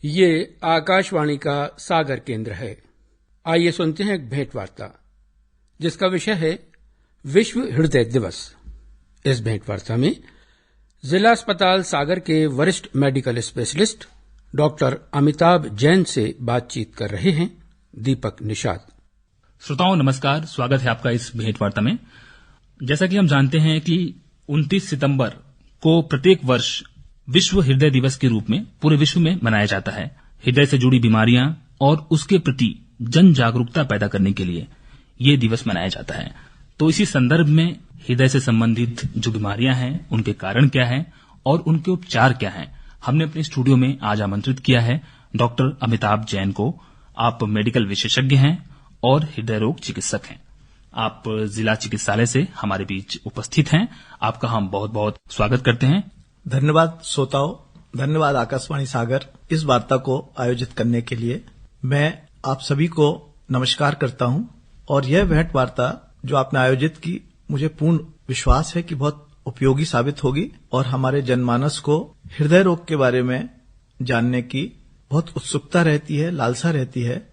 ये आकाशवाणी का सागर केंद्र है। आइए सुनते हैं एक भेंट वार्ता जिसका विषय है विश्व हृदय दिवस। इस भेंट वार्ता में जिला अस्पताल सागर के वरिष्ठ medical specialist doctor Amitabh Jain से बातचीत कर रहे हैं दीपक निषाद। श्रोताओं नमस्कार, स्वागत है आपका इस भेंट वार्ता में। जैसा कि हम जानते हैं कि 29 सितंबर को प्रत्येक वर्ष विश्व हृदय दिवस के रूप में पूरे विश्व में मनाया जाता है। हृदय से जुड़ी बीमारियां और उसके प्रति जन जागरूकता पैदा करने के लिए ये दिवस मनाया जाता है। तो इसी संदर्भ में हृदय से संबंधित जो बीमारियां हैं उनके कारण क्या हैं और उनके उपचार क्या हैं, हमने अपने स्टूडियो में आज आमंत्रित किया है डॉक्टर अमिताभ जैन को। आप मेडिकल विशेषज्ञ हैं और हृदय रोग चिकित्सक हैं। आप जिला चिकित्सालय से हमारे बीच उपस्थित हैं। आपका हम बहुत बहुत स्वागत करते हैं। धन्यवाद श्रोताओं, धन्यवाद आकाशवाणी सागर इस वार्ता को आयोजित करने के लिए। मैं आप सभी को नमस्कार करता हूं और यह भेंट वार्ता जो आपने आयोजित की, मुझे पूर्ण विश्वास है कि बहुत उपयोगी साबित होगी और हमारे जनमानस को हृदय रोग के बारे में जानने की बहुत उत्सुकता रहती है, लालसा रहती है।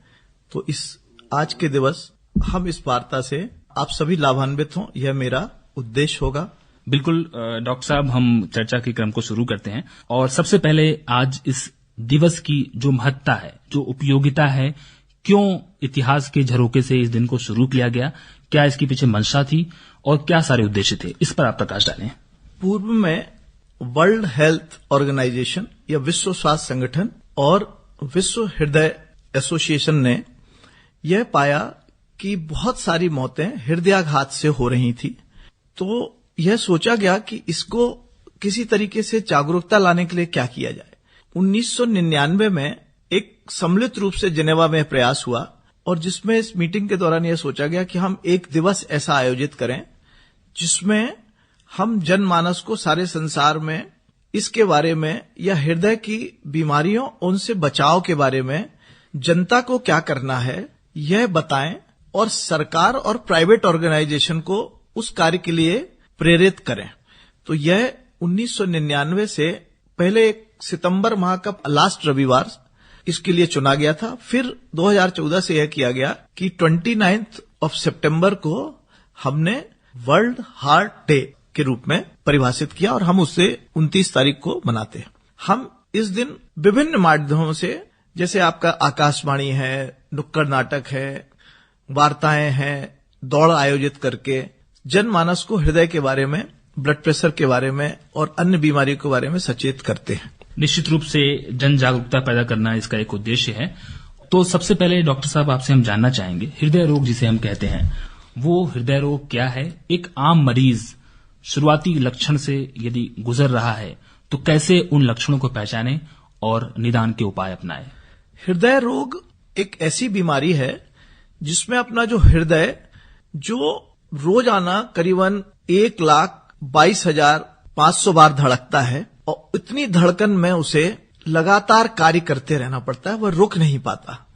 तो इस आज के दिवस हम इस वार्ता से आप सभी लाभान्वित हों, यह मेरा उद्देश्य होगा। बिल्कुल डॉक्टर साहब, हम चर्चा के क्रम को शुरू करते हैं और सबसे पहले आज इस दिवस की जो महत्ता है, जो उपयोगिता है, क्यों इतिहास के झरोके से इस दिन को शुरू किया गया, क्या इसके पीछे मंशा थी और क्या सारे उद्देश्य थे, इस पर आप प्रकाश डालें। पूर्व में वर्ल्ड हेल्थ ऑर्गेनाइजेशन या विश्व स्वास्थ्य संगठन और विश्व हृदय एसोसिएशन ने यह पाया कि बहुत सारी मौतें हृदयाघात से हो रही थी। तो यह सोचा गया कि इसको किसी तरीके से जागरूकता लाने के लिए क्या किया जाए। 1999 में एक सम्मिलित रूप से जेनेवा में प्रयास हुआ और जिसमें इस मीटिंग के दौरान यह सोचा गया कि हम एक दिवस ऐसा आयोजित करें जिसमें हम जनमानस को सारे संसार में इसके बारे में या हृदय की बीमारियों उनसे बचाव के बारे में जनता को क्या करना है यह बताएं और सरकार और प्राइवेट ऑर्गेनाइजेशन को उस कार्य के लिए प्रेरित करें। तो यह 1999 से पहले 1 सितंबर माह का लास्ट रविवार इसके लिए चुना गया था। फिर 2014 से यह किया गया कि 29 सितंबर को हमने वर्ल्ड हार्ट डे के रूप में परिभाषित किया और हम उससे 29 तारीख को मनाते हैं। हम इस दिन विभिन्न माध्यमों से, जैसे आपका आकाशवाणी है, नुक्कड़ नाटक है, वार्ताएं हैं, दौड़ आयोजित करके जनमानस को हृदय के बारे में, ब्लड प्रेशर के बारे में और अन्य बीमारियों के बारे में सचेत करते हैं। निश्चित रूप से जन जागरूकता पैदा करना इसका एक उद्देश्य है। तो सबसे पहले डॉक्टर साहब आपसे हम जानना चाहेंगे, हृदय रोग जिसे हम कहते हैं, वो हृदय रोग क्या है? एक आम मरीज शुरुआती लक्षण से यदि गुजर रहा है तो कैसे उन लक्षणों को पहचाने और निदान के उपाय अपनाए? हृदय रोग एक ऐसी बीमारी है जिसमें अपना जो हृदय जो रोजाना करीबन 1,22,500 बार धड़कता है और इतनी धड़कन में उसे लगातार कार्य करते रहना पड़ता है, वह रुक नहीं पाता।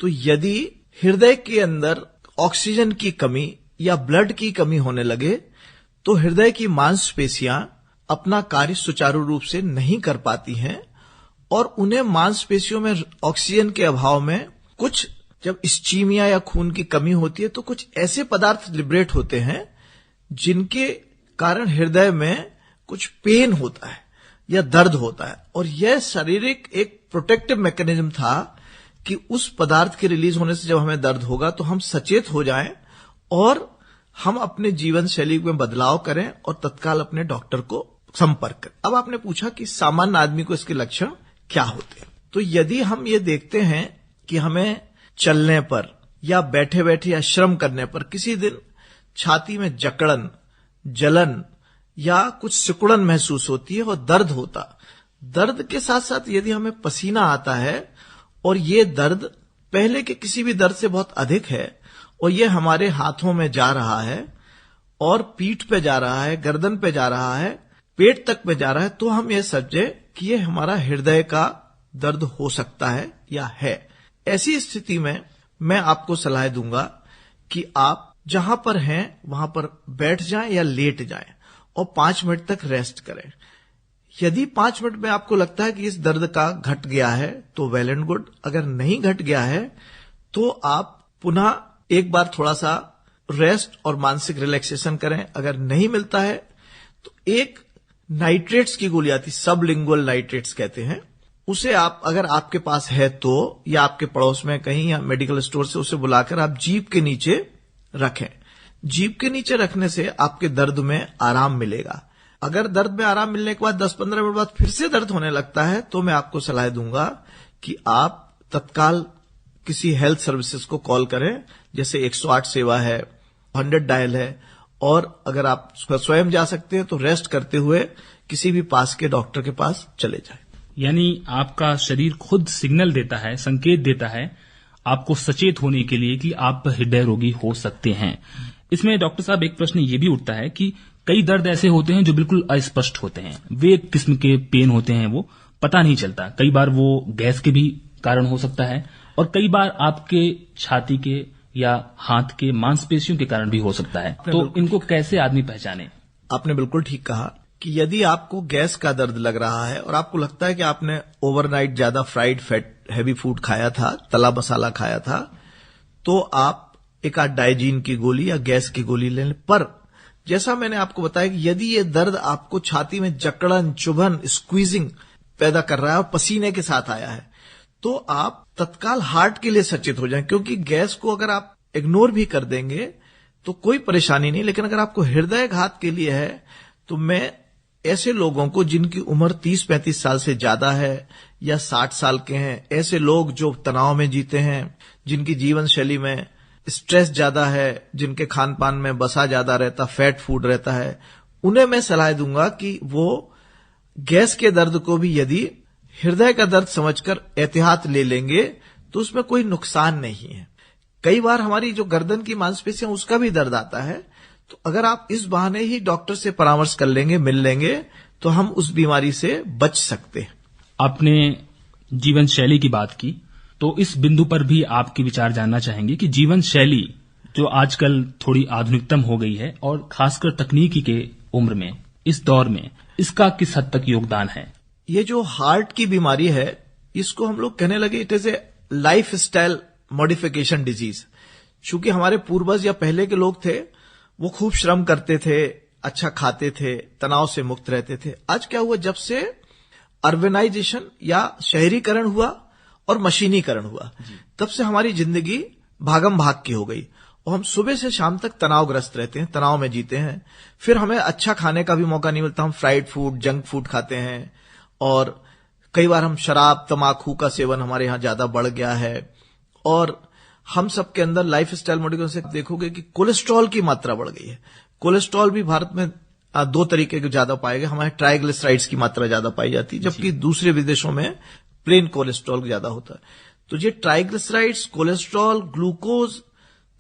तो यदि हृदय के अंदर ऑक्सीजन की कमी या ब्लड की कमी होने लगे तो हृदय की मांसपेशियां अपना कार्य सुचारू रूप से नहीं कर पाती हैं और उन्हें मांसपेशियों में ऑक्सीजन के अभाव में कुछ, जब इस्चीमिया या खून की कमी होती है तो कुछ ऐसे पदार्थ लिबरेट होते हैं जिनके कारण हृदय में कुछ पेन होता है या दर्द होता है। और यह शारीरिक एक प्रोटेक्टिव मैकेनिज्म था कि उस पदार्थ के रिलीज होने से जब हमें दर्द होगा तो हम सचेत हो जाएं और हम अपने जीवन शैली में बदलाव करें और तत्काल अपने डॉक्टर को संपर्क करें। अब आपने पूछा कि सामान्य आदमी को इसके लक्षण क्या होते हैं। तो यदि हम ये देखते हैं कि हमें चलने पर या बैठे बैठे या श्रम करने पर किसी दिन छाती में जकड़न, जलन या कुछ सिकुड़न महसूस होती है और दर्द होता, दर्द के साथ साथ यदि हमें पसीना आता है और ये दर्द पहले के किसी भी दर्द से बहुत अधिक है और ये हमारे हाथों में जा रहा है और पीठ पे जा रहा है, गर्दन पे जा रहा है, पेट तक में जा रहा है, तो हम ये समझे कि ये हमारा हृदय का दर्द हो सकता है या है। ऐसी स्थिति में मैं आपको सलाह दूंगा कि आप जहां पर हैं वहां पर बैठ जाएं या लेट जाएं और 5 मिनट तक रेस्ट करें। यदि 5 मिनट में आपको लगता है कि इस दर्द का घट गया है तो वेल एंड गुड, अगर नहीं घट गया है तो आप पुनः एक बार थोड़ा सा रेस्ट और मानसिक रिलैक्सेशन करें। अगर नहीं मिलता है तो एक नाइट्रेट्स की गोली आती, सबलिंगुअल नाइट्रेट्स कहते हैं, उसे आप अगर आपके पास है तो, या आपके पड़ोस में कहीं या मेडिकल स्टोर से उसे बुलाकर आप जीभ के नीचे रखें। जीभ के नीचे रखने से आपके दर्द में आराम मिलेगा। अगर दर्द में आराम मिलने के बाद 10-15 मिनट बाद फिर से दर्द होने लगता है तो मैं आपको सलाह दूंगा कि आप तत्काल किसी हेल्थ सर्विसेज को कॉल करें, जैसे 108 सेवा है, 100 डायल है, और अगर आप स्वयं जा सकते हैं तो रेस्ट करते हुए किसी भी पास के डॉक्टर के पास चले जाएं। यानी आपका शरीर खुद सिग्नल देता है, संकेत देता है आपको सचेत होने के लिए कि आप हृदय रोगी हो सकते हैं। इसमें डॉक्टर साहब एक प्रश्न ये भी उठता है कि कई दर्द ऐसे होते हैं जो बिल्कुल अस्पष्ट होते हैं, वे एक किस्म के पेन होते हैं, वो पता नहीं चलता। कई बार वो गैस के भी कारण हो सकता है और कई बार आपके छाती के या हाथ के मांसपेशियों के कारण भी हो सकता है। तो इनको कैसे आदमी पहचाने? आपने बिल्कुल ठीक कहा कि यदि आपको गैस का दर्द लग रहा है और आपको लगता है कि आपने ओवरनाइट ज्यादा फ्राइड फैट हैवी फूड खाया था, तला मसाला खाया था, तो आप एक आध डाइजीन की गोली या गैस की गोली ले लें। पर जैसा मैंने आपको बताया कि यदि ये दर्द आपको छाती में जकड़न, चुभन, स्क्वीजिंग पैदा कर रहा है और पसीने के साथ आया है, तो आप तत्काल हार्ट के लिए सचेत हो जाएं, क्योंकि गैस को अगर आप इग्नोर भी कर देंगे तो कोई परेशानी नहीं, लेकिन अगर आपको हृदय घात के लिए है तो मैं ऐसे लोगों को जिनकी उम्र 30-35 साल से ज्यादा है या 60 साल के हैं, ऐसे लोग जो तनाव में जीते हैं, जिनकी जीवन शैली में स्ट्रेस ज्यादा है, जिनके खान पान में बसा ज्यादा रहता, फैट फूड रहता है, उन्हें मैं सलाह दूंगा कि वो गैस के दर्द को भी यदि हृदय का दर्द समझकर एहतियात ले लेंगे तो उसमें कोई नुकसान नहीं है। कई बार हमारी जो गर्दन की मांसपेशियां उसका भी दर्द आता है, तो अगर आप इस बहाने ही डॉक्टर से परामर्श कर लेंगे, मिल लेंगे, तो हम उस बीमारी से बच सकते हैं। आपने जीवन शैली की बात की, तो इस बिंदु पर भी आपके विचार जानना चाहेंगे कि जीवन शैली जो आजकल थोड़ी आधुनिकतम हो गई है और खासकर तकनीकी के उम्र में, इस दौर में, इसका किस हद तक योगदान है? ये जो हार्ट की बीमारी है, इसको हम लोग कहने लगे it is a life style modification disease. चूंकि हमारे पूर्वज या पहले के लोग थे, वो खूब श्रम करते थे, अच्छा खाते थे, तनाव से मुक्त रहते थे। आज क्या हुआ, जब से अर्बनाइजेशन या शहरीकरण हुआ और मशीनीकरण हुआ, तब से हमारी जिंदगी भागम भाग की हो गई और हम सुबह से शाम तक तनावग्रस्त रहते हैं, तनाव में जीते हैं। फिर हमें अच्छा खाने का भी मौका नहीं मिलता, हम फ्राइड फूड, जंक फूड खाते हैं, और कई बार हम शराब, तमाकू का सेवन हमारे यहां ज्यादा बढ़ गया है। और हम सबके अंदर लाइफ स्टाइल मॉडिफिकेशन से देखोगे कि कोलेस्ट्रॉल की मात्रा बढ़ गई है। कोलेस्ट्रॉल भी भारत में 2 तरीके के ज्यादा पाए गए। हमारे ट्राइग्लिसराइड्स की मात्रा ज्यादा पाई जाती है, जबकि दूसरे विदेशों में प्लेन कोलेस्ट्रॉल ज्यादा होता है। तो ये ट्राइग्लिसराइड्स, कोलेस्ट्रॉल, ग्लूकोज,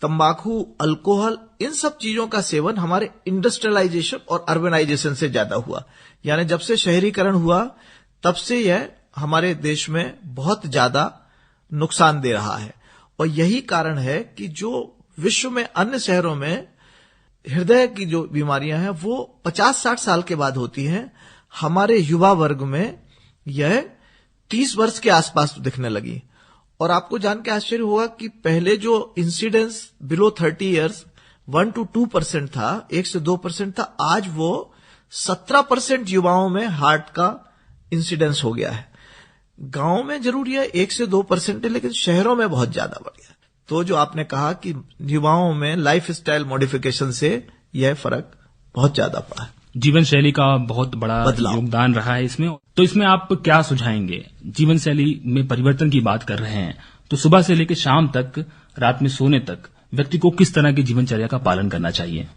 तंबाकू, अल्कोहल, इन सब चीजों का सेवन हमारे इंडस्ट्रियलाइजेशन और अर्बनाइजेशन से ज्यादा हुआ। यानी जब से शहरीकरण हुआ तब से यह हमारे देश में बहुत ज्यादा नुकसान दे रहा है। और यही कारण है कि जो विश्व में अन्य शहरों में हृदय की जो बीमारियां हैं वो 50-60 साल के बाद होती हैं, हमारे युवा वर्ग में यह 30 वर्ष के आसपास दिखने लगी। और आपको जान के आश्चर्य होगा कि पहले जो इंसिडेंस बिलो 30 इयर्स 1 to 2% था, 1 से 2% था, आज वो 17% युवाओं में हार्ट का इंसिडेंस हो गया है। गांव में जरूर यह 1 से 2% है, लेकिन शहरों में बहुत ज्यादा बढ़ गया। तो जो आपने कहा कि युवाओं में लाइफ स्टाइल मॉडिफिकेशन से यह फर्क बहुत ज्यादा पड़ा है। जीवन शैली का बहुत बड़ा योगदान रहा है इसमें। तो इसमें आप क्या सुझाएंगे? जीवन शैली में परिवर्तन की बात कर रहे हैं, तो सुबह से लेकर शाम तक, रात में सोने तक व्यक्ति को किस तरह की जीवनचर्या का पालन करना चाहिए?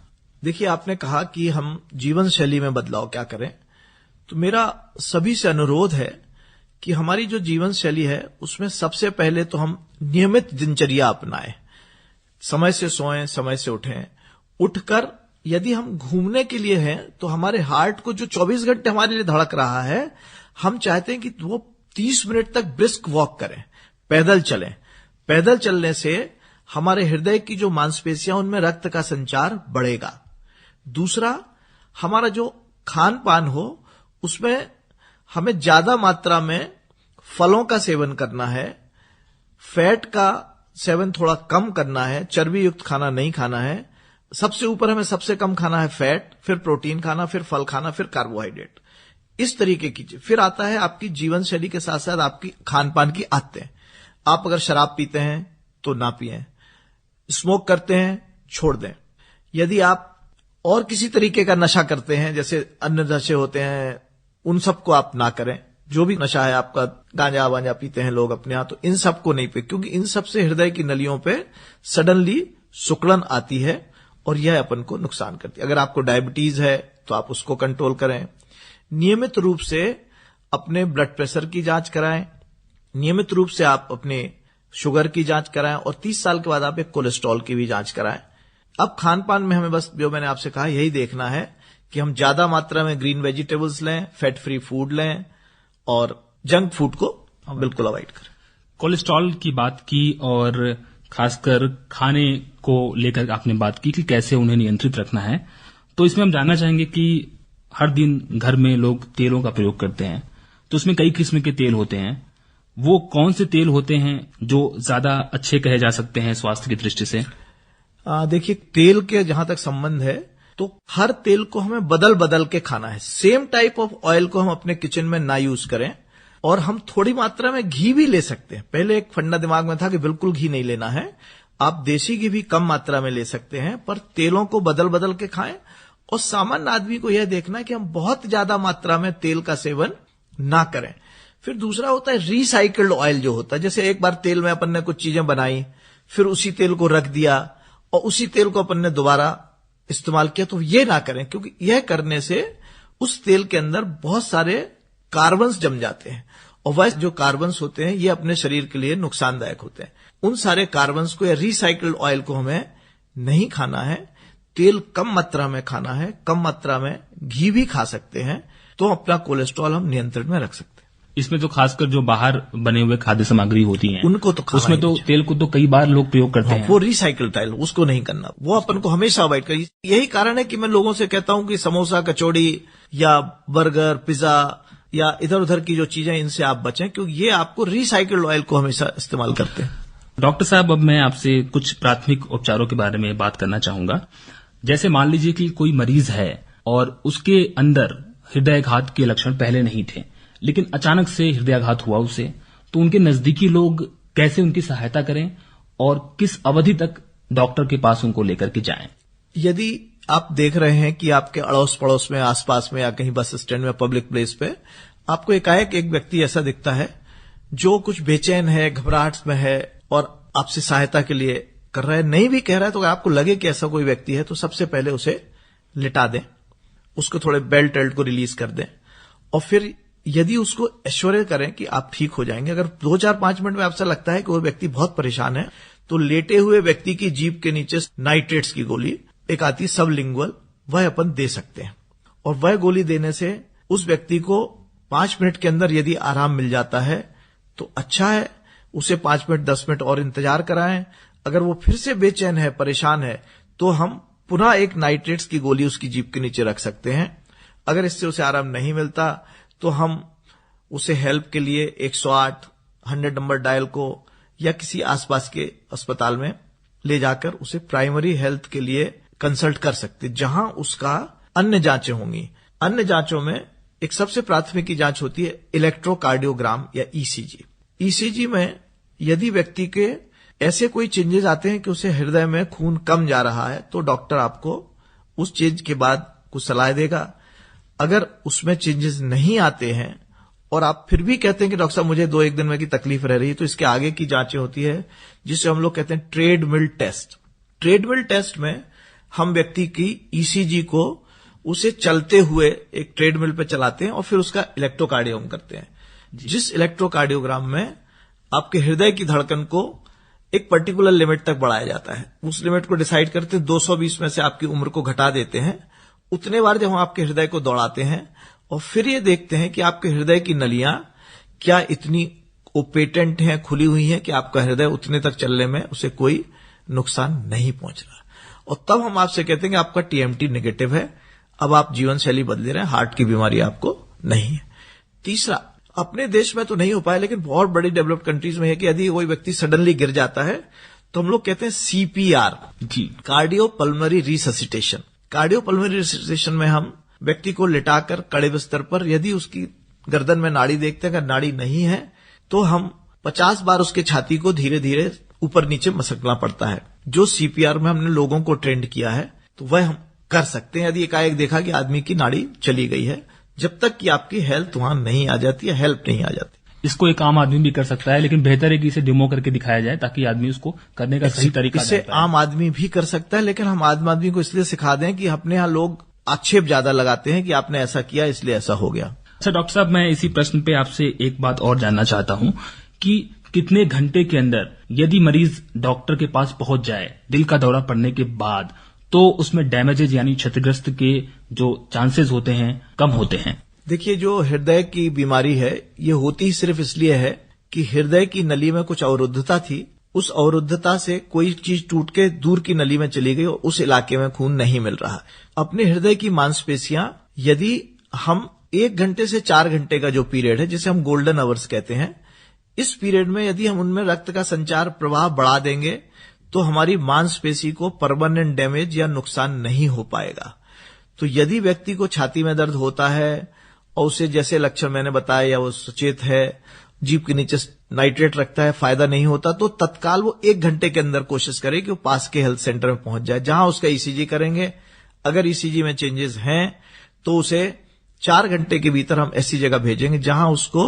देखिए, आपने कहा कि हम जीवन शैली में बदलाव क्या करें, तो मेरा सभी से अनुरोध है कि हमारी जो जीवन शैली है उसमें सबसे पहले तो हम नियमित दिनचर्या अपनाएं। समय से सोएं, समय से उठें। उठकर यदि हम घूमने के लिए हैं तो हमारे हार्ट को जो 24 घंटे हमारे लिए धड़क रहा है, हम चाहते हैं कि वो 30 मिनट तक ब्रिस्क वॉक करें, पैदल चलें। पैदल चलने से हमारे हृदय की जो मांसपेशियां, उनमें रक्त का संचार बढ़ेगा। दूसरा, हमारा जो खान पान हो उसमें हमें ज्यादा मात्रा में फलों का सेवन करना है, फैट का सेवन थोड़ा कम करना है, चर्बी युक्त खाना नहीं खाना है। सबसे ऊपर हमें सबसे कम खाना है फैट, फिर प्रोटीन खाना, फिर फल खाना, फिर कार्बोहाइड्रेट। इस तरीके की फिर आता है आपकी जीवन शैली के साथ साथ आपकी खान पान की आदतें। आप अगर शराब पीते हैं तो ना पिएं, स्मोक करते हैं छोड़ दें। यदि आप और किसी तरीके का नशा करते हैं, जैसे अन्य नशे होते हैं, उन सबको आप ना करें। जो भी नशा है आपका, गांजा वांजा पीते हैं लोग अपने यहां, तो इन सबको नहीं पिए, क्योंकि इन सब से हृदय की नलियों पे सडनली सिकुड़न आती है और यह अपन को नुकसान करती है। अगर आपको डायबिटीज है तो आप उसको कंट्रोल करें। नियमित रूप से अपने ब्लड प्रेशर की जांच कराएं, नियमित रूप से आप अपने शुगर की जांच कराएं और 30 साल के बाद आप एक कोलेस्ट्रॉल की भी जांच कराएं। अब खान पान में हमें बस जो मैंने आपसे कहा यही देखना है कि हम ज्यादा मात्रा में ग्रीन वेजिटेबल्स लें, फैट फ्री फूड लें और जंक फूड को बिल्कुल अवॉइड करें। कोलेस्ट्रॉल की बात की और खासकर खाने को लेकर आपने बात की कि कैसे उन्हें नियंत्रित रखना है, तो इसमें हम जानना चाहेंगे कि हर दिन घर में लोग तेलों का प्रयोग करते हैं, तो उसमें कई किस्म के तेल होते हैं। वो कौन से तेल होते हैं जो ज्यादा अच्छे कहे जा सकते हैं स्वास्थ्य की दृष्टि से? देखिए, तेल के जहां तक संबंध है तो हर तेल को हमें बदल बदल के खाना है। सेम टाइप ऑफ ऑयल को हम अपने किचन में ना यूज करें और हम थोड़ी मात्रा में घी भी ले सकते हैं। पहले एक फंडा दिमाग में था कि बिल्कुल घी नहीं लेना है, आप देसी घी भी कम मात्रा में ले सकते हैं, पर तेलों को बदल बदल के खाएं। और सामान्य आदमी को यह देखना है कि हम बहुत ज्यादा मात्रा में तेल का सेवन ना करें। फिर दूसरा होता है रिसाइकल्ड ऑयल जो होता है, जैसे एक बार तेल में अपन ने कुछ चीजें बनाई, फिर उसी तेल को रख दिया और उसी तेल को अपन ने दोबारा इस्तेमाल किया, तो ये ना करें, क्योंकि यह करने से उस तेल के अंदर बहुत सारे कार्बन्स जम जाते हैं और वह जो कार्बन्स होते हैं ये अपने शरीर के लिए नुकसानदायक होते हैं। उन सारे कार्बन्स को या रिसाइकल्ड ऑयल को हमें नहीं खाना है। तेल कम मात्रा में खाना है, कम मात्रा में घी भी खा सकते हैं, तो अपना कोलेस्ट्रॉल हम नियंत्रण में रख सकते हैं। इसमें तो खासकर जो बाहर बने हुए खाद्य सामग्री होती हैं, उनको तो खाना उसमें तो तेल को तो कई बार लोग प्रयोग करते हैं। वो रिसाइकल तेल, उसको नहीं करना, वो अपन को हमेशा अवॉइड करिए। यही कारण है कि मैं लोगों से कहता हूं कि समोसा, कचौड़ी या बर्गर, पिज्जा या इधर उधर की जो चीजें, इनसे आप बचें, क्योंकि ये आपको रिसाइकल्ड ऑयल को हमेशा इस्तेमाल करते हैं। डॉक्टर साहब, अब मैं आपसे कुछ प्राथमिक उपचारों के बारे में बात करना चाहूंगा। जैसे मान लीजिए कि कोई मरीज है और उसके अंदर हृदयाघात के लक्षण पहले नहीं थे, लेकिन अचानक से हृदयाघात हुआ उसे, तो उनके नजदीकी लोग कैसे उनकी सहायता करें और किस अवधि तक डॉक्टर के पास उनको लेकर के जाएं? यदि आप देख रहे हैं कि आपके अड़ोस पड़ोस में, आसपास में या कहीं बस स्टैंड में, पब्लिक प्लेस पे आपको एकाएक एक व्यक्ति ऐसा दिखता है जो कुछ बेचैन है, घबराहट में है और आपसे सहायता के लिए कर रहा है, नहीं भी कह रहा है, तो आपको लगे कि ऐसा कोई व्यक्ति है, तो सबसे पहले उसे लिटा दें, उसको थोड़े बेल्ट टेल्ट को रिलीज कर दें और फिर यदि उसको एश्योर करें कि आप ठीक हो जाएंगे। अगर 2-4-5 मिनट में आपसे लगता है कि वो व्यक्ति बहुत परेशान है, तो लेटे हुए व्यक्ति की जीभ के नीचे नाइट्रेट्स की गोली एक आती है सबलिंगुअल, वह अपन दे सकते हैं और वह गोली देने से उस व्यक्ति को 5 मिनट के अंदर यदि आराम मिल जाता है तो अच्छा है। उसे 5 मिनट 10 मिनट और इंतजार कराएं। अगर वो फिर से बेचैन है, परेशान है, तो हम पुनः एक नाइट्रेट्स की गोली उसकी जीभ के नीचे रख सकते हैं। अगर इससे उसे आराम नहीं मिलता तो हम उसे हेल्प के लिए 108 100 नंबर डायल को या किसी आसपास के अस्पताल में ले जाकर उसे प्राइमरी हेल्थ के लिए कंसल्ट कर सकते, जहां उसका अन्य जांचें होंगी। अन्य जांचों में एक सबसे प्राथमिक जांच होती है इलेक्ट्रोकार्डियोग्राम या ईसीजी। ईसीजी में यदि व्यक्ति के ऐसे कोई चेंजेस आते हैं कि उसे हृदय में खून कम जा रहा है, तो डॉक्टर आपको उस चेंज के बाद कुछ सलाह देगा। अगर उसमें चेंजेस नहीं आते हैं और आप फिर भी कहते हैं कि डॉक्टर साहब मुझे 2-1 दिन में की तकलीफ रह रही है, तो इसके आगे की जांचें होती है जिसे हम लोग कहते हैं ट्रेडमिल टेस्ट। ट्रेडमिल टेस्ट में हम व्यक्ति की ईसीजी को उसे चलते हुए एक ट्रेडमिल पे चलाते हैं और फिर उसका इलेक्ट्रोकार्डियोग्राम करते हैं, जिस इलेक्ट्रोकार्डियोग्राम में आपके हृदय की धड़कन को एक पर्टिकुलर लिमिट तक बढ़ाया जाता है। उस लिमिट को डिसाइड करते हैं, 220 में से आपकी उम्र को घटा देते हैं। उतने बार जब हम आपके हृदय को दौड़ाते हैं और फिर ये देखते हैं कि आपके हृदय की नलियां क्या इतनी ओपेटेंट हैं, खुली हुई हैं कि आपका हृदय उतने तक चलने में उसे कोई नुकसान नहीं पहुंच रहा, और तब हम आपसे कहते हैं कि आपका टीएमटी नेगेटिव है, अब आप जीवन शैली बदले रहे हैं, हार्ट की बीमारी आपको नहीं है। तीसरा, अपने देश में तो नहीं हो पाया, लेकिन बहुत बड़ी डेवलप्ड कंट्रीज में है कि यदि कोई व्यक्ति सडनली गिर जाता है तो हम लोग कहते हैं CPR जी, cardio pulmonary resuscitation. Cardio pulmonary resuscitation में हम व्यक्ति को लिटाकर कड़े बिस्तर पर, यदि उसकी गर्दन में नाड़ी देखते हैं, अगर नाड़ी नहीं है तो हम 50 बार उसके छाती को धीरे धीरे ऊपर नीचे मसकना पड़ता है। जो CPR में हमने लोगों को ट्रेंड किया है तो वह हम कर सकते हैं यदि एकाएक देखा कि आदमी की नाड़ी चली गई है, जब तक कि आपकी हेल्थ वहां नहीं आ जाती है, हेल्प नहीं आ जाती। इसको एक आम आदमी भी कर सकता है, लेकिन बेहतर है कि इसे डेमो करके दिखाया जाए ताकि आदमी उसको करने का सही तरीका इसे जान पाए। आम आदमी भी कर सकता है, लेकिन हम आम आदमी को इसलिए सिखा दें कि अपने यहाँ लोग आक्षेप ज्यादा लगाते हैं कि आपने ऐसा किया इसलिए ऐसा हो गया। अच्छा डॉक्टर साहब, मैं इसी प्रश्न पे आपसे एक बात और जानना चाहता हूं कि कितने घंटे के अंदर यदि मरीज डॉक्टर के पास पहुंच जाए दिल का दौरा पड़ने के बाद, तो उसमें डैमेजेज यानी क्षतिग्रस्त के जो चांसेस होते हैं कम होते हैं? देखिए, जो हृदय की बीमारी है ये होती ही सिर्फ इसलिए है कि हृदय की नली में कुछ अवरुद्धता थी, उस अवरुद्धता से कोई चीज टूट के दूर की नली में चली गई और उस इलाके में खून नहीं मिल रहा। अपने हृदय की मांसपेशियां, यदि हम 1 घंटे से 4 घंटे का जो पीरियड है जिसे हम गोल्डन आवर्स कहते हैं, इस पीरियड में यदि हम उनमें रक्त का संचार प्रवाह बढ़ा देंगे तो हमारी मांसपेशी को परमानेंट डैमेज या नुकसान नहीं हो पाएगा। तो यदि व्यक्ति को छाती में दर्द होता है और उसे जैसे लक्षण मैंने बताया, या वो सचेत है, जीभ के नीचे नाइट्रेट रखता है, फायदा नहीं होता, तो तत्काल वो 1 घंटे के अंदर कोशिश करे कि वो पास के हेल्थ सेंटर में पहुंच जाए, जहां उसका ECG करेंगे। अगर ECG में चेंजेस हैं तो उसे 4 घंटे के भीतर हम ऐसी जगह भेजेंगे जहां उसको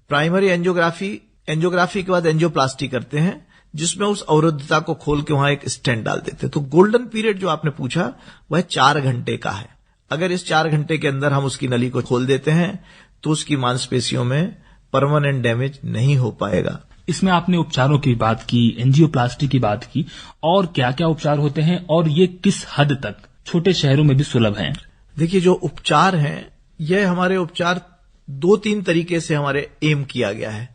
प्राइमरी एंजियोग्राफी के बाद एंजियोप्लास्टी करते हैं, जिसमें उस अवरुद्धता को खोल के वहां एक स्टेंट डाल देते हैं। तो गोल्डन पीरियड जो आपने पूछा वह 4 घंटे का है। अगर इस 4 घंटे के अंदर हम उसकी नली को खोल देते हैं तो उसकी मांसपेशियों में परमानेंट डैमेज नहीं हो पाएगा। इसमें आपने उपचारों की बात की, एंजियोप्लास्टी की बात की, और क्या क्या उपचार होते हैं और ये किस हद तक छोटे शहरों में भी सुलभ हैं? देखिए, जो उपचार हैं यह हमारे उपचार 2-3 तरीके से हमारे एम किया गया है।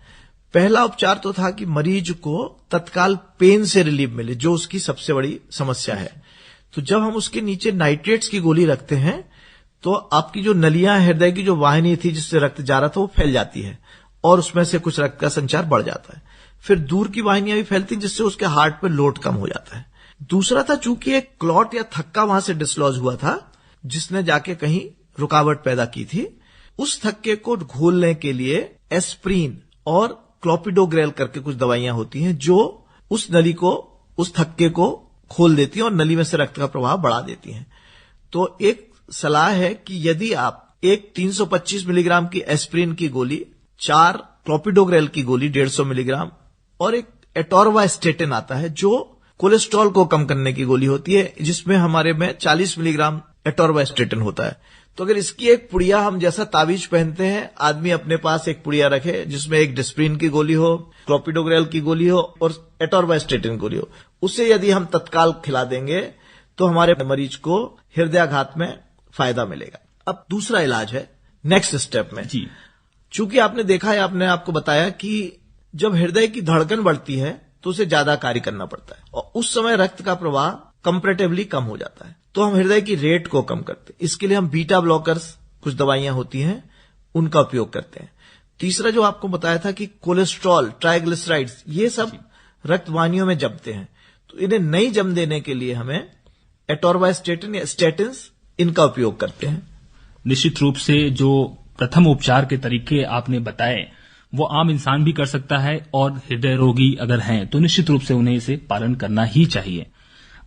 पहला उपचार तो था कि मरीज को तत्काल पेन से रिलीफ मिले, जो उसकी सबसे बड़ी समस्या है। तो जब हम उसके नीचे नाइट्रेट्स की गोली रखते हैं तो आपकी जो नलियां, हृदय की जो वाहिनी थी जिससे रक्त जा रहा था, वो फैल जाती है और उसमें से कुछ रक्त का संचार बढ़ जाता है। फिर दूर की वाहिनियां भी फैलती, जिससे उसके हार्ट पे लोड कम हो जाता है। दूसरा था, चूंकि एक क्लॉट या थक्का वहां से डिसलॉज हुआ था जिसने जाके कहीं रुकावट पैदा की थी, उस थक्के को घोलने के लिए एस्प्रीन और क्लोपिडोग्रेल करके कुछ दवाइयां होती हैं जो उस नली को, उस थक्के को खोल देती हैं और नली में से रक्त का प्रवाह बढ़ा देती हैं। तो एक सलाह है कि यदि आप एक 325 मिलीग्राम की एस्प्रीन की गोली, 4 क्लोपिडोग्रेल की गोली 150 मिलीग्राम और एक एटोरवास्टेटिन आता है जो कोलेस्ट्रॉल को कम करने की गोली होती है, जिसमें हमारे में 40 मिलीग्राम एटोरवास्टेटिन होता है। तो अगर इसकी एक पुड़िया, हम जैसा ताबीज पहनते हैं, आदमी अपने पास एक पुड़िया रखे जिसमें एक डिस्प्रिन की गोली हो, क्लोपिडोग्रेल की गोली हो और एटोरवास्टेटिन गोली हो, उसे यदि हम तत्काल खिला देंगे तो हमारे मरीज को हृदयाघात में फायदा मिलेगा। अब दूसरा इलाज है नेक्स्ट स्टेप में जी। चूंकि आपने देखा है, आपने आपको बताया कि जब हृदय की धड़कन बढ़ती है तो उसे ज्यादा कार्य करना पड़ता है और उस समय रक्त का प्रवाह कंपैरेटिवली कम हो जाता है। तो हम हृदय की रेट को कम करते हैं। इसके लिए हम बीटा ब्लॉकर्स, कुछ दवाइयां होती हैं, उनका उपयोग करते हैं। तीसरा जो आपको बताया था कि कोलेस्ट्रॉल, ट्राइग्लिसराइड्स, ये सब रक्त वाहिनियों में जमते हैं, तो इन्हें नहीं जम देने के लिए हमें एटोरवास्टेटिन या स्टेटिन्स, इनका उपयोग करते हैं। निश्चित रूप से जो प्रथम उपचार के तरीके आपने बताए वो आम इंसान भी कर सकता है और हृदय रोगी अगर हैं तो निश्चित रूप से उन्हें इसे पालन करना ही चाहिए।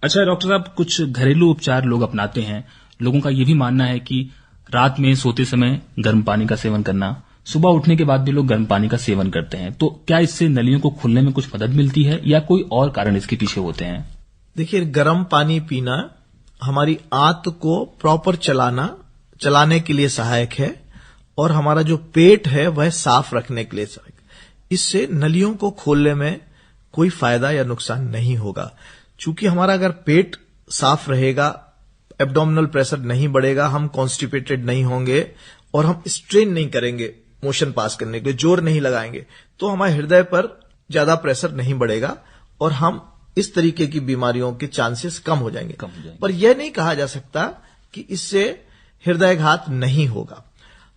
अच्छा डॉक्टर साहब, कुछ घरेलू उपचार लोग अपनाते हैं। लोगों का ये भी मानना है कि रात में सोते समय गर्म पानी का सेवन करना, सुबह उठने के बाद भी लोग गर्म पानी का सेवन करते हैं, तो क्या इससे नलियों को खुलने में कुछ मदद मिलती है या कोई और कारण इसके पीछे होते हैं? देखिए, गर्म पानी पीना हमारी आंत को प्रॉपर चलाने के लिए सहायक है और हमारा जो पेट है वह साफ रखने के लिए सहायक। इससे नलियों को खोलने में कोई फायदा या नुकसान नहीं होगा। चूंकि हमारा अगर पेट साफ रहेगा, एब्डोमिनल प्रेशर नहीं बढ़ेगा, हम कॉन्स्टिपेटेड नहीं होंगे और हम स्ट्रेन नहीं करेंगे मोशन पास करने के लिए, जोर नहीं लगाएंगे, तो हमारे हृदय पर ज्यादा प्रेशर नहीं बढ़ेगा और हम इस तरीके की बीमारियों के चांसेस कम हो जाएंगे। पर यह नहीं कहा जा सकता कि इससे हृदयाघात नहीं होगा।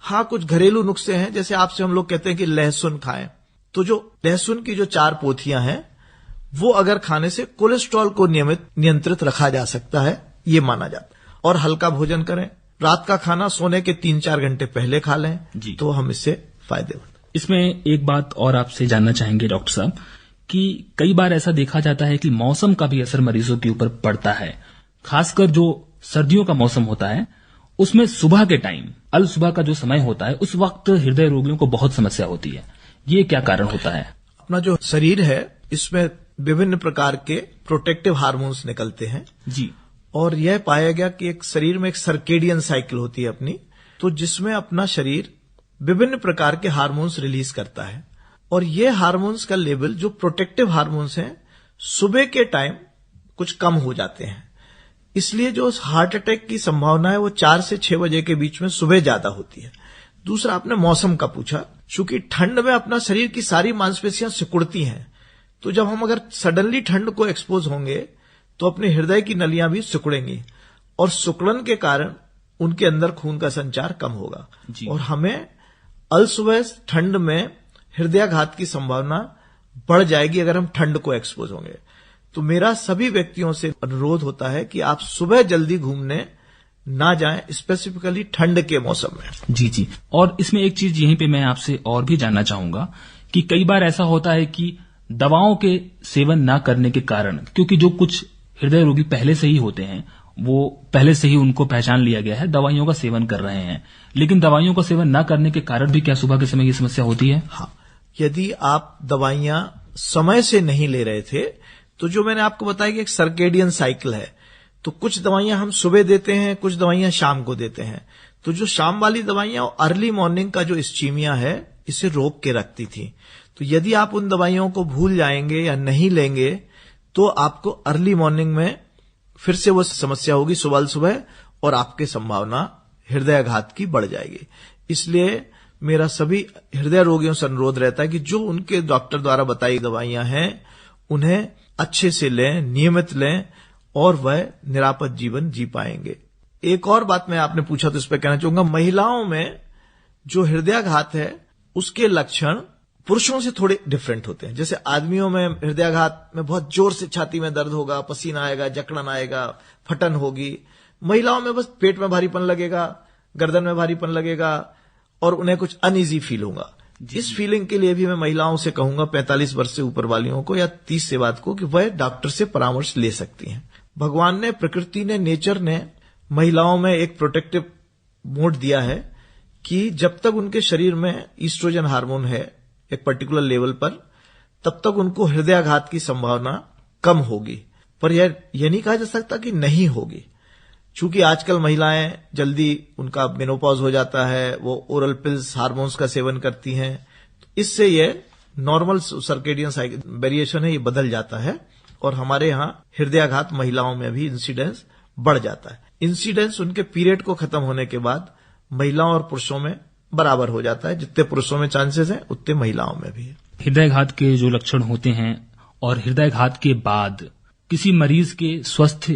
हाँ, कुछ घरेलू नुस्खे हैं, जैसे आपसे हम लोग कहते हैं कि लहसुन खाएं, तो जो लहसुन की जो 4 पोथियां हैं वो अगर खाने से कोलेस्ट्रॉल को नियंत्रित रखा जा सकता है, ये माना जाता है। और हल्का भोजन करें, रात का खाना सोने के 3-4 घंटे पहले खा लें तो हम इससे फायदेमंद। इसमें एक बात और आपसे जानना चाहेंगे डॉक्टर साहब कि कई बार ऐसा देखा जाता है कि मौसम का भी असर मरीजों के ऊपर पड़ता है, खासकर जो सर्दियों का मौसम होता है उसमें सुबह के टाइम, अल सुबह का जो समय होता है, उस वक्त हृदय रोगियों को बहुत समस्या होती है। ये क्या कारण होता है? अपना जो शरीर है इसमें विभिन्न प्रकार के प्रोटेक्टिव हार्मोन्स निकलते हैं जी, और यह पाया गया कि एक शरीर में एक सर्केडियन साइकिल होती है अपनी, तो जिसमें अपना शरीर विभिन्न प्रकार के हार्मोन्स रिलीज करता है। और ये हार्मोन्स का लेवल, जो प्रोटेक्टिव हार्मोन्स हैं, सुबह के टाइम कुछ कम हो जाते हैं। इसलिए जो हार्ट अटैक की संभावना है वो 4 से 6 बजे के बीच में सुबह ज्यादा होती है। दूसरा, आपने मौसम का पूछा, चूंकि ठंड में अपना शरीर की सारी मांसपेशियां सिकुड़ती हैं, तो जब हम अगर सडनली ठंड को एक्सपोज होंगे तो अपने हृदय की नलियां भी सिकुड़ेंगी और सिकुड़न के कारण उनके अंदर खून का संचार कम होगा और हमें अलसुबह ठंड में हृदयाघात की संभावना बढ़ जाएगी अगर हम ठंड को एक्सपोज होंगे। तो मेरा सभी व्यक्तियों से अनुरोध होता है कि आप सुबह जल्दी घूमने ना जाएं, स्पेसिफिकली ठंड के मौसम में। जी जी। और इसमें एक चीज यहीं पे मैं आपसे और भी जानना चाहूंगा कि कई बार ऐसा होता है कि दवाओं के सेवन ना करने के कारण, क्योंकि जो कुछ हृदय रोगी पहले से ही होते हैं, वो पहले से ही उनको पहचान लिया गया है, दवाइयों का सेवन कर रहे हैं, लेकिन दवाइयों का सेवन ना करने के कारण भी क्या सुबह के समय ये समस्या होती है? हाँ, यदि आप दवाइयां समय से नहीं ले रहे थे, तो जो मैंने आपको बताया कि एक सर्केडियन साइकिल है, तो कुछ दवाइयां हम सुबह देते हैं, कुछ दवाइयां शाम को देते हैं। तो जो शाम वाली दवाइयां अर्ली मॉर्निंग का जो इस्चीमिया है, इसे रोक के रखती थी। तो यदि आप उन दवाइयों को भूल जाएंगे या नहीं लेंगे तो आपको अर्ली मॉर्निंग में फिर से वो समस्या होगी सुबह, और आपकी संभावना हृदयाघात की बढ़ जाएगी। इसलिए मेरा सभी हृदय रोगियों से अनुरोध रहता है कि जो उनके डॉक्टर द्वारा बताई दवाइयां हैं उन्हें अच्छे से लें, नियमित लें, और वह निरापद जीवन जी पाएंगे। एक और बात मैं आपने पूछा तो इस पर कहना चाहूंगा, महिलाओं में जो हृदयाघात है उसके लक्षण पुरुषों से थोड़े डिफरेंट होते हैं। जैसे आदमियों में हृदयाघात में बहुत जोर से छाती में दर्द होगा, पसीना आएगा, जकड़न आएगा, फटन होगी। महिलाओं में बस पेट में भारीपन लगेगा, गर्दन में भारीपन लगेगा और उन्हें कुछ अनईजी फील होगा। इस फीलिंग के लिए भी मैं महिलाओं से कहूंगा 45 वर्ष से ऊपर वालियों को या 30 से बाद को कि वह डॉक्टर से परामर्श ले सकती हैं। भगवान ने, प्रकृति ने, नेचर ने महिलाओं में एक प्रोटेक्टिव मोड दिया है कि जब तक उनके शरीर में ईस्ट्रोजन हार्मोन है एक पर्टिकुलर लेवल पर, तब तक उनको हृदयाघात की संभावना कम होगी। पर यह नहीं कहा जा सकता कि नहीं होगी, चूंकि आजकल महिलाएं जल्दी उनका मेनोपॉज हो जाता है, वो ओरल पिल्स हार्मोन्स का सेवन करती हैं, तो इससे ये नॉर्मल सर्केडियन साइकिल वेरिएशन है, ये बदल जाता है और हमारे यहां हृदयाघात महिलाओं में भी इंसिडेंस बढ़ जाता है। इंसिडेंस उनके पीरियड को खत्म होने के बाद महिलाओं और पुरुषों में बराबर हो जाता है। जितने पुरुषों में चांसेस हैं उतने महिलाओं में भी है। हृदयाघात के जो लक्षण होते हैं और हृदयाघात के बाद किसी मरीज के स्वस्थ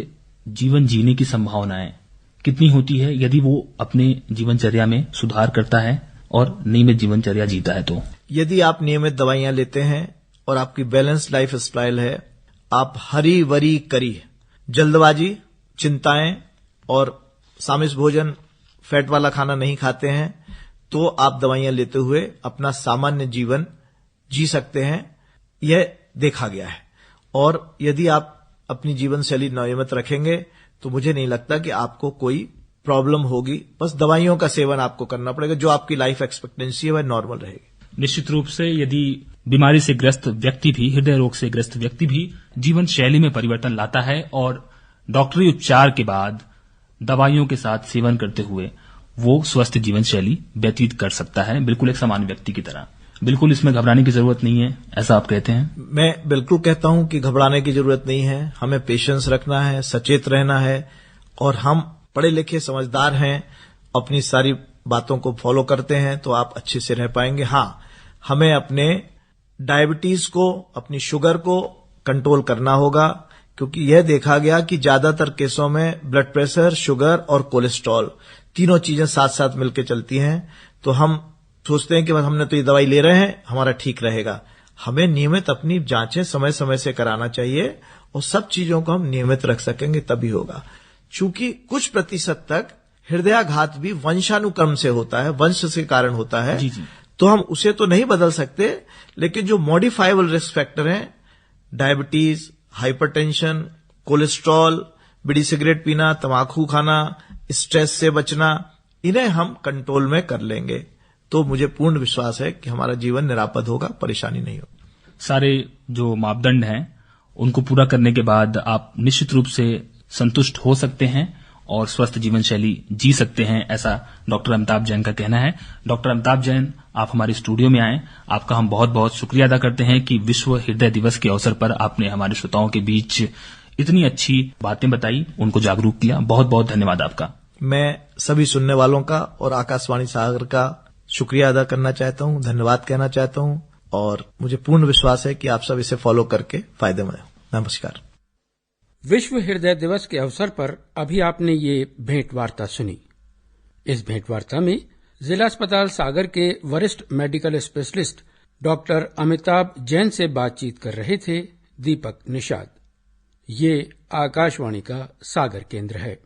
जीवन जीने की संभावनाएं कितनी होती है यदि वो अपने जीवनचर्या में सुधार करता है और नियमित जीवनचर्या जीता है? तो यदि आप नियमित दवाइयां लेते हैं और आपकी बैलेंस लाइफ स्टाइल है, आप हरी वरी करी, जल्दबाजी, चिंताएं और सामिस भोजन, फैट वाला खाना नहीं खाते हैं, तो आप दवाइयां लेते हुए अपना सामान्य जीवन जी सकते हैं। यह देखा गया है। और यदि आप अपनी जीवन शैली नियमित रखेंगे तो मुझे नहीं लगता कि आपको कोई प्रॉब्लम होगी। बस दवाइयों का सेवन आपको करना पड़ेगा, जो आपकी लाइफ एक्सपेक्टेंसी है वह नॉर्मल रहेगी। निश्चित रूप से यदि बीमारी से ग्रस्त व्यक्ति भी, हृदय रोग से ग्रस्त व्यक्ति भी जीवन शैली में परिवर्तन लाता है और डॉक्टरी उपचार के बाद दवाइयों के साथ सेवन करते हुए वो स्वस्थ जीवन शैली व्यतीत कर सकता है, बिल्कुल एक सामान्य व्यक्ति की तरह। बिल्कुल इसमें घबराने की जरूरत नहीं है, ऐसा आप कहते हैं? मैं बिल्कुल कहता हूं कि घबराने की जरूरत नहीं है। हमें पेशेंस रखना है, सचेत रहना है, और हम पढ़े लिखे समझदार हैं, अपनी सारी बातों को फॉलो करते हैं तो आप अच्छे से रह पाएंगे। हाँ, हमें अपने डायबिटीज को, अपनी शुगर को कंट्रोल करना होगा, क्योंकि यह देखा गया कि ज्यादातर केसों में ब्लड प्रेशर, शुगर और कोलेस्ट्रॉल तीनों चीजें साथ साथ मिलकर चलती हैं। तो हम सोचते हैं कि बस हमने तो ये दवाई ले रहे हैं, हमारा ठीक रहेगा। हमें नियमित अपनी जांचें समय समय से कराना चाहिए और सब चीजों को हम नियमित रख सकेंगे तभी होगा। चूंकि कुछ प्रतिशत तक हृदयाघात भी वंशानुक्रम से होता है, वंश से कारण होता है। जी जी। तो हम उसे तो नहीं बदल सकते, लेकिन जो मॉडिफाइबल रिस्क फैक्टर हैं, डायबिटीज, हाइपरटेंशन, कोलेस्ट्रॉल, बीड़ी सिगरेट पीना, तंबाकू खाना, स्ट्रेस से बचना, इन्हें हम कंट्रोल में कर लेंगे तो मुझे पूर्ण विश्वास है कि हमारा जीवन निरापद होगा, परेशानी नहीं होगी। सारे जो मापदंड हैं उनको पूरा करने के बाद आप निश्चित रूप से संतुष्ट हो सकते हैं और स्वस्थ जीवन शैली जी सकते हैं, ऐसा डॉक्टर अमिताभ जैन का कहना है। डॉक्टर अमिताभ जैन, आप हमारे स्टूडियो में आए, आपका हम बहुत बहुत शुक्रिया अदा करते हैं कि विश्व हृदय दिवस के अवसर पर आपने हमारे श्रोताओं के बीच इतनी अच्छी बातें बताई, उनको जागरूक किया। बहुत बहुत धन्यवाद आपका। मैं सभी सुनने वालों का और आकाशवाणी सागर का शुक्रिया अदा करना चाहता हूं, धन्यवाद कहना चाहता हूं और मुझे पूर्ण विश्वास है कि आप सब इसे फॉलो करके फायदेमंद हो। नमस्कार। विश्व हृदय दिवस के अवसर पर अभी आपने ये भेंट वार्ता सुनी। इस भेंट वार्ता में जिला अस्पताल सागर के वरिष्ठ medical specialist doctor Amitabh Jain से बातचीत कर रहे थे दीपक निषाद। ये आकाशवाणी का सागर केंद्र है।